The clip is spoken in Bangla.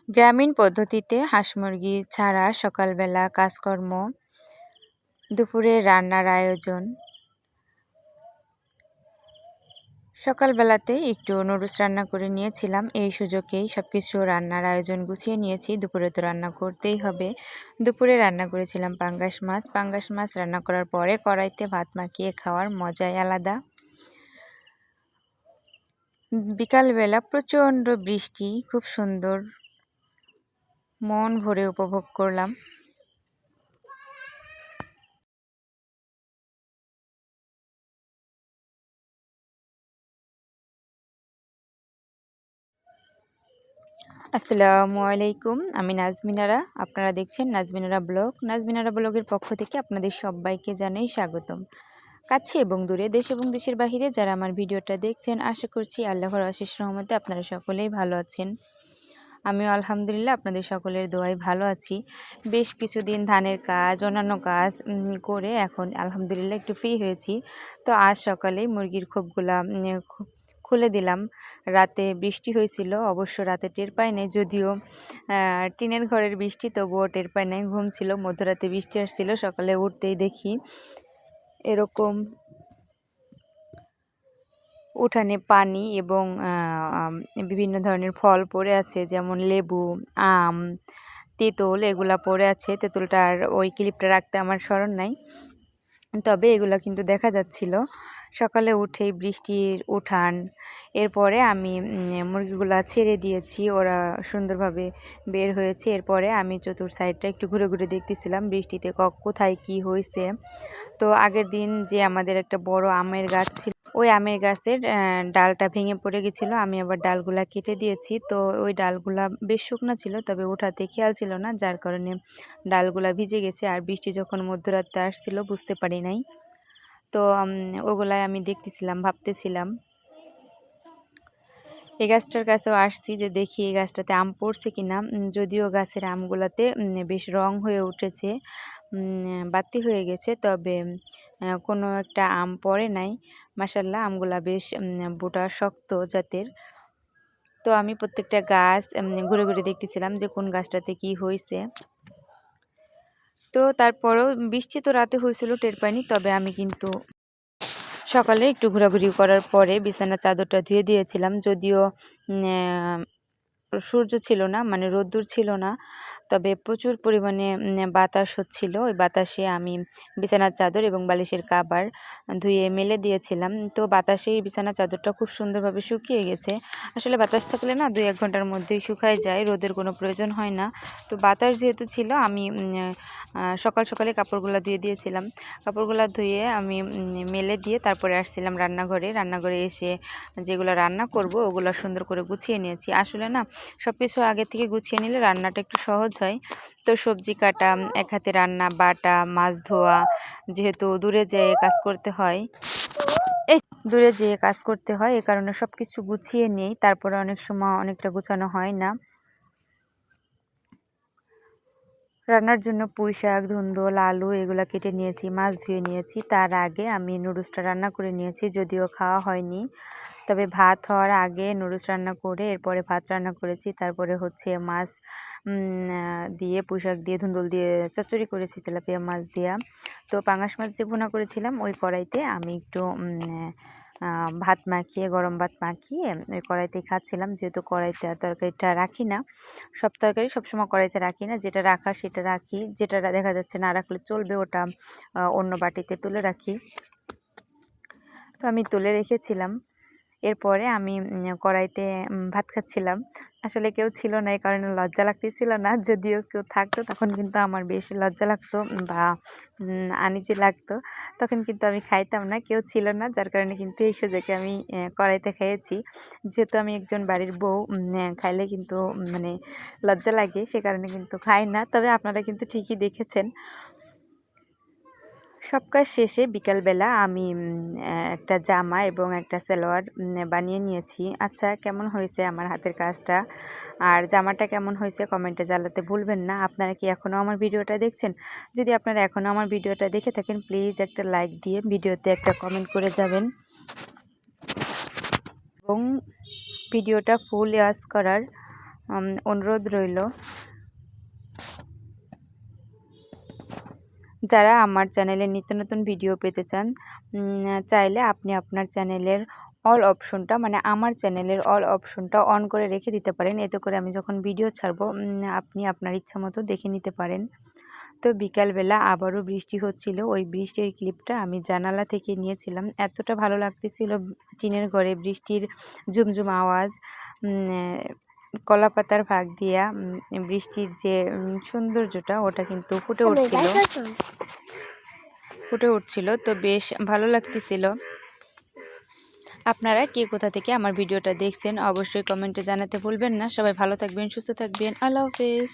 গ্রামীণ পদ্ধতিতে হাঁস মুরগি ছাড়া সকালবেলা কাজকর্ম, দুপুরে রান্নার আয়োজন। সকালবেলাতে একটু নুডলস রান্না করে নিয়েছিলাম, এই সুযোগেই সবকিছু রান্নার আয়োজন গুছিয়ে নিয়েছি। দুপুরে তো রান্না করতেই হবে। দুপুরে রান্না করেছিলাম পাঙ্গাস মাছ রান্না করার পরে কড়াইতে ভাত মাখিয়ে খাওয়ার মজাই আলাদা। বিকালবেলা প্রচণ্ড বৃষ্টি, খুব সুন্দর, মন ভরে উপভোগ করলাম। আসসালামু আলাইকুম, আমি নাজমিনারা। আপনারা দেখছেন নাজমিনারা ব্লগ। নাজমিনারা ব্লগের পক্ষ থেকে আপনাদের সবাইকে জানাই স্বাগতম। কাছে এবং দূরে, দেশ এবং দেশের বাহিরে যারা আমার ভিডিওটা দেখছেন, আশা করছি আল্লাহর অশেষ রহমতে আপনারা সকলেই ভালো আছেন। আমিও আলহামদুলিল্লাহ আপনাদের সকলের দোয়ায় ভালো আছি। বেশ কিছুদিন ধানের কাজ, অন্যান্য কাজ করে এখন আলহামদুলিল্লাহ একটু ফ্রি হয়েছি। তো আজ সকালে মুরগির খোপগুলা খুলে দিলাম। রাতে বৃষ্টি হয়েছিল, অবশ্য রাতে টের পাই নাই, যদিও টিনের ঘরের বৃষ্টি, তবুও টের পাই নাই। ঘুম ছিল, মধ্যরাতে বৃষ্টি আসছিল। সকালে উঠতেই দেখি এরকম উঠানে পানি এবং বিভিন্ন ধরনের ফল পড়ে আছে, যেমন লেবু, আম, তেঁতুল, এগুলা পড়ে আছে। তেঁতুলটার ওই ক্লিপটা রাখতে আমার স্মরণ নাই, তবে এগুলো কিন্তু দেখা যাচ্ছিল। সকালে উঠেই বৃষ্টির উঠান, এরপরে আমি মুরগিগুলা ছেড়ে দিয়েছি, ওরা সুন্দরভাবে বের হয়েছে। এরপরে আমি চতুর সাইডটা একটু ঘুরে ঘুরে দেখতেছিলাম বৃষ্টিতে কোথায় কি হয়েছে। তো আগের দিন যে আমাদের একটা বড় আমের গাছ ছিল, ওই আমের গাছের ডালটা ভেঙে পড়ে গেছিলো। আমি আবার ডালগুলা কেটে দিয়েছি। তো ওই ডালগুলা বেশ শুকনো ছিল, তবে ওঠাতে খেয়াল ছিল না, যার কারণে ডালগুলা ভিজে গেছে। আর বৃষ্টি যখন মধ্যরাতে আসছিল বুঝতে পারি নাই। তো ওগুলাই আমি দেখতেছিলাম, ভাবতেছিলাম। এই গাছটার কাছেও আসছি যে দেখি এই গাছটাতে আম পড়ছে কিনা। যদিও গাছের আমগুলাতে বেশ রং হয়ে উঠেছে, বাতি হয়ে গেছে, তবে কোনো একটা আম পড়ে নাই। মাশাল্লাহ, আমগুলা বেশ বোটা শক্ত জাতের। তো আমি প্রত্যেকটা গাছ ঘুরে ঘুরে দেখতেছিলাম যে কোন গাছটাতে কি হয়েছে। তো তারপরেও বৃষ্টি তো রাতে হয়েছিল, টের পাইনি। তবে আমি কিন্তু সকালে একটু ঘোরাঘুরি করার পরে বিছানার চাদরটা ধুয়ে দিয়েছিলাম, যদিও সূর্য ছিল না, মানে রোদ্দুর ছিল না, তবে প্রচুর পরিমাণে বাতাস হচ্ছিল। ওই বাতাসে আমি বিছানার চাদর এবং বালিশের কাভার ধুয়ে মেলে দিয়েছিলাম। তো বাতাসে বিছানার চাদরটা খুব সুন্দরভাবে শুকিয়ে গেছে। আসলে বাতাস থাকলে না 2-1 ঘন্টার মধ্যেই শুকায় যায়, রোদের কোনো প্রয়োজন হয় না। তো বাতাস যেহেতু ছিল, আমি সকালে কাপড়গুলো ধুয়ে দিয়েছিলাম। কাপড়গুলো ধুয়ে আমি মেলে দিয়ে তারপরে আসছিলাম রান্নাঘরে এসে যেগুলো রান্না করব ওগুলো সুন্দর করে গুছিয়ে নিয়েছি। আসলে না সব কিছু আগে থেকে গুছিয়ে নিলে রান্নাটা একটু সহজ হয়। তো সবজি কাটা, এক হাতে রান্না, বাটা, মাছ ধোয়া, যেহেতু দূরে যেয়ে কাজ করতে হয়, এ কারণে সব কিছু গুছিয়ে নিই। তারপরে অনেক সময় অনেকটা গুছানো হয় না। রান্নার জন্য পুঁই শাক, ধুন্দুল, আলু এগুলো কেটে নিয়েছি, মাছ ধুয়ে নিয়েছি। তার আগে আমি নুডলসটা রান্না করে নিয়েছি, যদিও খাওয়া হয়নি। তবে ভাত হওয়ার আগে নুডলস রান্না করে এরপরে ভাত রান্না করেছি। তারপরে হচ্ছে মাছ দিয়ে, পুঁই শাক দিয়ে, ধুন্দুল দিয়ে চচ্চড়ি করেছি, তেলাপিয়া মাছ দিয়া। তো পাঙাশ মাছ যে ভুনা করেছিলাম ওই কড়াইতে আমি একটু ভাত মাখিয়ে, গরম ভাত মাখিয়ে ওই কড়াইতে খাচ্ছিলাম। যেহেতু কড়াইতে তরকারিটা রাখি না, সব তরকারি সবসময় কড়াইতে রাখি না, যেটা রাখা সেটা রাখি, যেটা দেখা যাচ্ছে না রাখলে চলবে ওটা অন্য বাটিতে তুলে রাখি। তো আমি তুলে রেখেছিলাম। এরপরে আমি কড়াইতে ভাত খাচ্ছিলাম। আসলে কেউ ছিল না, এই কারণে লজ্জা লাগতেছিল না। যদিও কেউ থাকতো তখন কিন্তু আমার বেশ লজ্জা লাগতো বা আনিজি লাগতো, তখন কিন্তু আমি খাইতাম না। কেউ ছিল না, যার কারণে কিন্তু এই সুযোগে আমি কড়াইতে খেয়েছি। যেহেতু আমি একজন বাড়ির বউ, খাইলে কিন্তু মানে লজ্জা লাগে, সে কারণে কিন্তু খাই না। তবে আপনারা কিন্তু ঠিকই দেখেছেন। সব কাজ শেষে বিকালবেলা আমি একটা জামা এবং একটা সালোয়ার বানিয়ে নিয়েছি। আচ্ছা, কেমন হয়েছে আমার হাতের কাজটা আর জামাটা কেমন হয়েছে কমেন্টে জানাতে ভুলবেন না। আপনারা কি এখনও আমার ভিডিওটা দেখছেন? যদি আপনারা এখনও আমার ভিডিওটা দেখে থাকেন, প্লিজ একটা লাইক দিয়ে ভিডিওতে একটা কমেন্ট করে যাবেন এবং ভিডিওটা ফুল ওয়াচ করার অনুরোধ রইল যারা আমার চ্যানেলে নিত্য নতুন ভিডিও পেতে চান, চাইলে আপনি আপনার চ্যানেলের অল অপশনটা, মানে আমার চ্যানেলের অল অপশনটা অন করে রেখে দিতে পারেন। এতে করে আমি যখন ভিডিও ছাড়বো আপনি আপনার ইচ্ছা মতো দেখে নিতে পারেন। তো বিকালবেলা আবারও বৃষ্টি হচ্ছিল, ওই বৃষ্টির ক্লিপটা আমি জানালা থেকে নিয়েছিলাম। এতটা ভালো লাগতেছিল টিনের ঘরে বৃষ্টির ঝুমঝুম আওয়াজ, কলাপাতার ফাঁক দিয়া বৃষ্টির যে সৌন্দর্যটা ওটা কিন্তু ফুটে উঠছিল। তো বেশ ভালো লাগতেছিল। আপনারা কে কোথা থেকে আমার ভিডিওটা দেখছেন অবশ্যই কমেন্টে জানাতে ভুলবেন না। সবাই ভালো থাকবেন, সুস্থ থাকবেন। আল্লাহ হাফেজ।